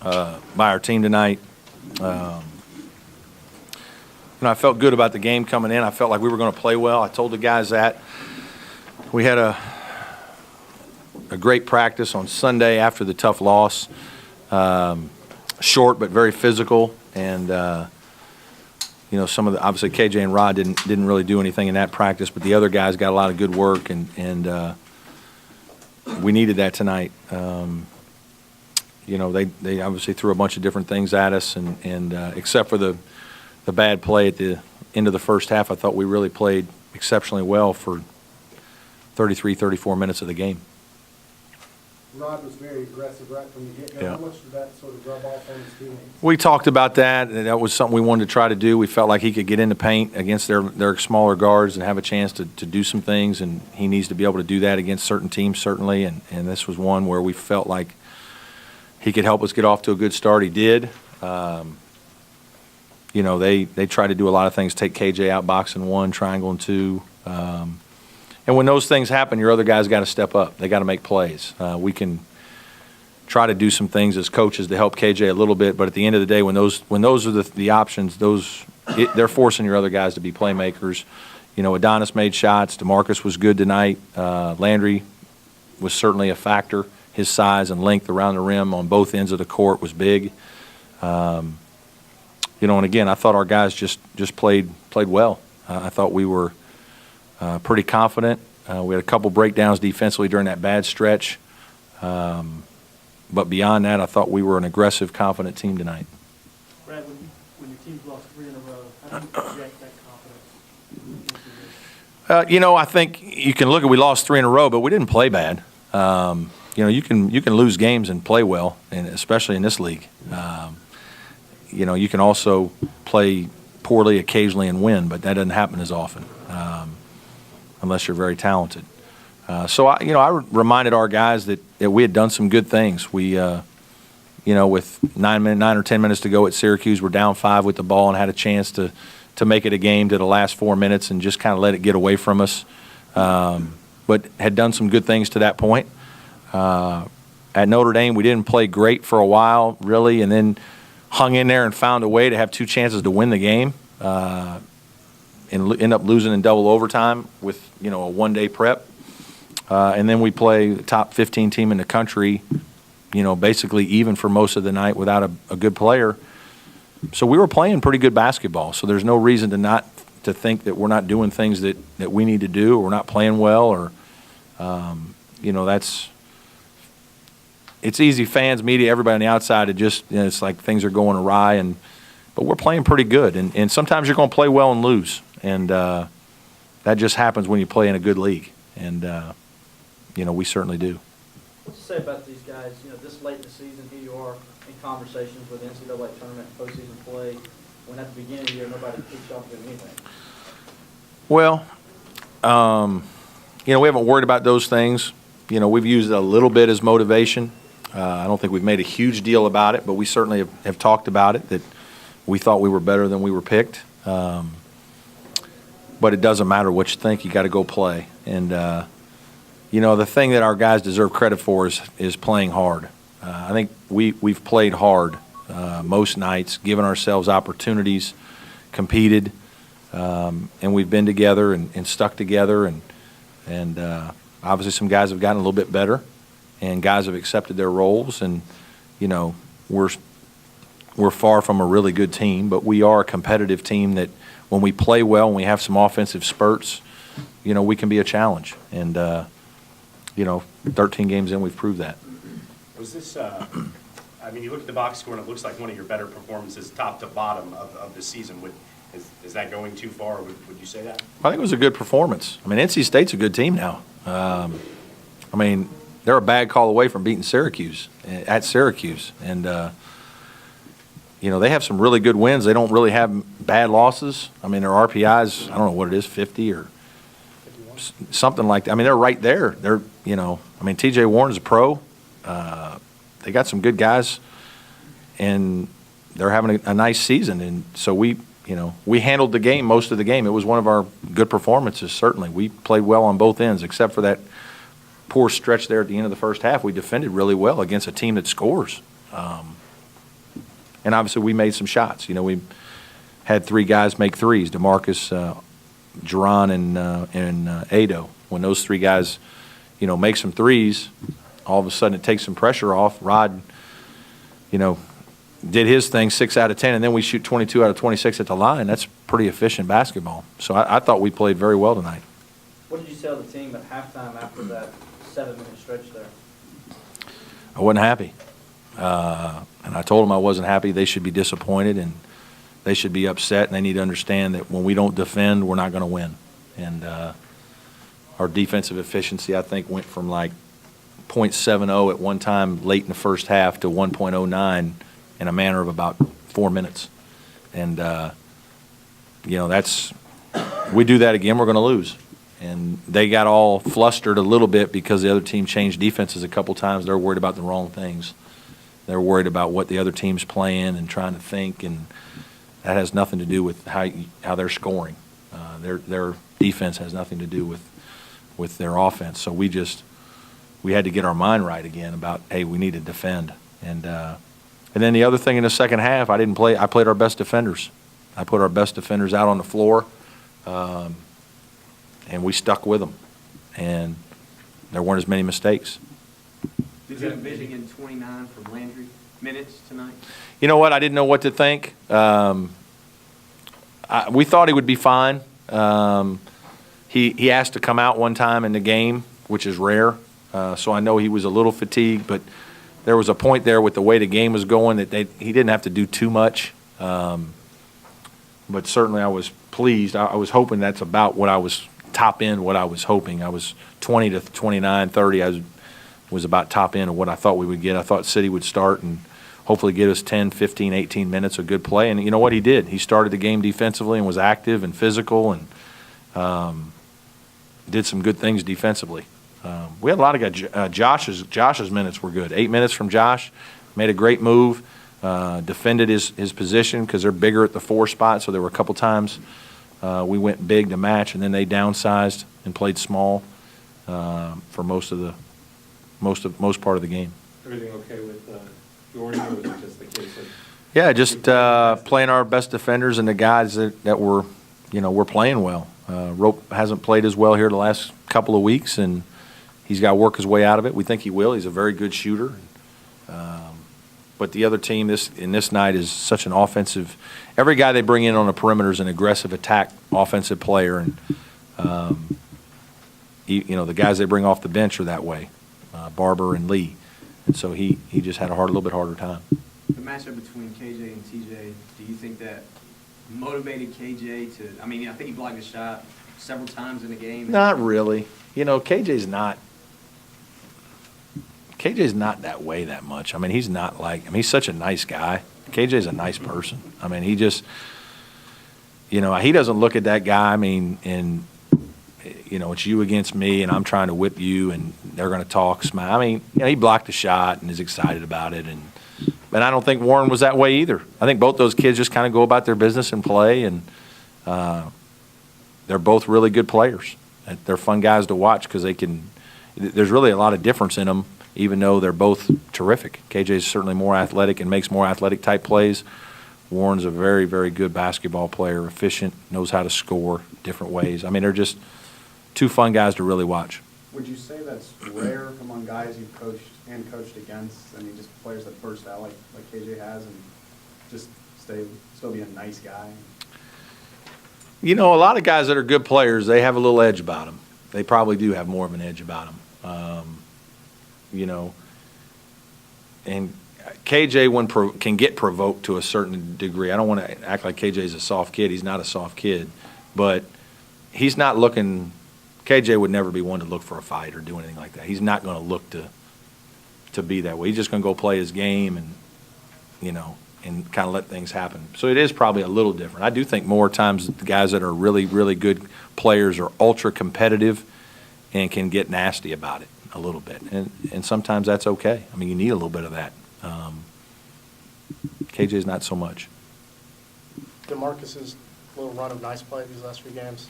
by our team tonight. I felt good about the game coming in. I felt like we were going to play well. I told the guys that. We had a great practice on Sunday after the tough loss. Short but very physical, and some of the, obviously KJ and Rod didn't really do anything in that practice, but the other guys got a lot of good work, and we needed that tonight. They obviously threw a bunch of different things at us, and except for the bad play at the end of the first half, I thought we really played exceptionally well for 33, 34 minutes of the game. Rod was very aggressive right from the get-go. Yeah. How much did that sort of rub off on his teammates? We talked about that, and that was something we wanted to try to do. We felt like he could get in the paint against their smaller guards and have a chance to do some things, and he needs to be able to do that against certain teams, certainly, and this was one where we felt like he could help us get off to a good start. He did. They try to do a lot of things, take KJ out boxing one, triangle and two. And when those things happen, your other guys got to step up. They got to make plays. We can try to do some things as coaches to help KJ a little bit, but at the end of the day, when those are the options, they're forcing your other guys to be playmakers. Adonis made shots. DeMarcus was good tonight. Landry was certainly a factor. His size and length around the rim on both ends of the court was big. And again, I thought our guys just played well. I thought we were pretty confident. We had a couple breakdowns defensively during that bad stretch. But beyond that, I thought we were an aggressive, confident team tonight. Brad, when your team's lost 3 in a row, how do you project that confidence? I think you can look at we lost 3 in a row, but we didn't play bad. You can lose games and play well, and especially in this league. You can also play poorly occasionally and win, but that doesn't happen as often unless you're very talented. So I reminded our guys that we had done some good things. We, with 9 or 10 minutes to go at Syracuse, we're down 5 with the ball and had a chance to make it a game to the last 4 minutes and just kind of let it get away from us. But had done some good things to that point. At Notre Dame, we didn't play great for a while, really, and then hung in there and found a way to have 2 chances to win the game and end up losing in double overtime with, a one-day prep. And then we play the top 15 team in the country, basically even for most of the night without a good player. So we were playing pretty good basketball. So there's no reason to think that we're not doing things that we need to do, or we're not playing well, or it's easy, fans, media, everybody on the outside, to just, it's like things are going awry, but we're playing pretty good. And sometimes you're going to play well and lose. And that just happens when you play in a good league. And, we certainly do. What to say about these guys, this late in the season, here you are in conversations with NCAA tournament and postseason play, when at the beginning of the year nobody kicked off with anything? Well, we haven't worried about those things. We've used it a little bit as motivation. I don't think we've made a huge deal about it, but we certainly have talked about it, that we thought we were better than we were picked. But it doesn't matter what you think. You got to go play. And, the thing that our guys deserve credit for is playing hard. I think we've played hard most nights, given ourselves opportunities, competed, and we've been together and stuck together. And obviously some guys have gotten a little bit better, and guys have accepted their roles. And, we're far from a really good team, but we are a competitive team that when we play well and we have some offensive spurts, we can be a challenge. And, 13 games in, we've proved that. Was this, you look at the box score and it looks like one of your better performances top to bottom of the season. Is that going too far, or would you say that? I think it was a good performance. NC State's a good team now. They're a bad call away from beating Syracuse, at Syracuse. And, they have some really good wins. They don't really have bad losses. Their RPI's, I don't know what it is, 50 or something like that. They're right there. They're, TJ Warren's a pro. They got some good guys, and they're having a nice season. And so we handled the game, most of the game. It was one of our good performances, certainly. We played well on both ends, except for that poor stretch there at the end of the first half. We defended really well against a team that scores. And obviously, we made some shots. You know, we had 3 guys make threes, DeMarcus, Jerron, and Ado. When those 3 guys, you know, make some threes, all of a sudden it takes some pressure off. Rod, you know, did his thing 6 out of 10, and then we shoot 22 out of 26 at the line. That's pretty efficient basketball. So I thought we played very well tonight. What did you tell the team at halftime after that 7-minute stretch there? I wasn't happy. And I told them I wasn't happy. They should be disappointed, and they should be upset, and they need to understand that when we don't defend, we're not going to win. And our defensive efficiency, I think, went from like .70 at one time late in the first half to 1.09 in a matter of about 4 minutes. And, you know, we do that again, we're going to lose. And they got all flustered a little bit because the other team changed defenses a couple times. They're worried about the wrong things. They're worried about what the other team's playing and trying to think, and that has nothing to do with how they're scoring. Their defense has nothing to do with their offense. So we had to get our mind right again about, hey, we need to defend. And then the other thing in the second half, I played our best defenders. I put our best defenders out on the floor, and we stuck with them. And there weren't as many mistakes. Did you envision getting 29 from Landry minutes tonight? You know what? I didn't know what to think. We thought he would be fine. He asked to come out one time in the game, which is rare. So I know he was a little fatigued, but there was a point there with the way the game was going that he didn't have to do too much. But certainly I was pleased. I was hoping that's about what I was top end, what I was hoping. I was 20 to 29, 30. I was about top end of what I thought we would get. I thought City would start and hopefully get us 10, 15, 18 minutes of good play. And you know what he did? He started the game defensively and was active and physical and did some good things defensively. We had a lot of guys. Josh's minutes were good. 8 minutes from Josh. Made a great move. Defended his position because they're bigger at the 4 spot. So there were a couple times we went big to match, and then they downsized and played small for most part of the game. Everything okay with Jordan, or was it just the case of? Yeah, just playing our best defenders and the guys that were, we're playing well. Rope hasn't played as well here the last couple of weeks, and he's got to work his way out of it. We think he will. He's a very good shooter. But the other team this night is such an offensive. Every guy they bring in on the perimeter is an aggressive attack offensive player, and the guys they bring off the bench are that way, Barber and Lee, and so he just had a little bit harder time. The matchup between KJ and TJ, do you think that motivated KJ to? I mean, I think he blocked a shot several times in the game. Not really. KJ's not that way that much. I mean, he's not he's such a nice guy. KJ's a nice person. I mean, he just, he doesn't look at that guy. I mean, and, it's you against me, and I'm trying to whip you, and they're going to talk, smile. I mean, he blocked a shot and is excited about it. But I don't think Warren was that way either. I think both those kids just kind of go about their business and play, and they're both really good players. They're fun guys to watch because there's really a lot of difference in them, even though they're both terrific. KJ's certainly more athletic and makes more athletic type plays. Warren's a very, very good basketball player, efficient, knows how to score different ways. I mean, they're just two fun guys to really watch. Would you say that's rare among guys you've coached against? I mean, just players that burst out like KJ has and just still be a nice guy? A lot of guys that are good players, they have a little edge about them. They probably do have more of an edge about them. And KJ can get provoked to a certain degree. I don't want to act like KJ's a soft kid. He's not a soft kid. But he's not looking – KJ would never be one to look for a fight or do anything like that. He's not going to look to be that way. He's just going to go play his game and, and kind of let things happen. So it is probably a little different. I do think more times the guys that are really, really good players are ultra competitive and can get nasty about it a little bit. And sometimes that's okay. I mean, you need a little bit of that. KJ's not so much. DeMarcus's little run of nice play these last few games,